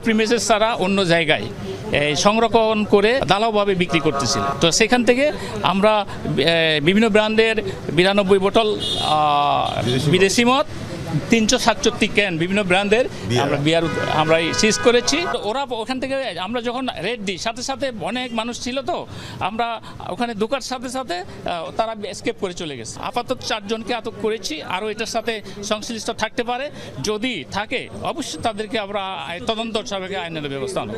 Premises ছাড়া অন্য জায়গায় সংরক্ষণ করে দালাওভাবে বিক্রি করতেছিল। তো সেখান থেকে আমরা বিভিন্ন ব্র্যান্ডের 92 বোতল বিদেশি মদ, 367 ক্যান বিভিন্ন ব্র্যান্ডের আমরা বিয়ার আমরা সিজ করেছি। ওরা ওখান থেকে আমরা যখন রেড দিই সাথে সাথে অনেক মানুষ ছিল, তো আমরা ওখানে ঢোকার সাথে সাথে তারা এসকেপ করে চলে গেছে। আপাতত 4 জনকে আটক করেছি, আরও এটার সাথে সংশ্লিষ্ট থাকতে পারে, যদি থাকে অবশ্যই তাদেরকে আমরা তদন্ত সাপেক্ষে আইনের ব্যবস্থা নেব।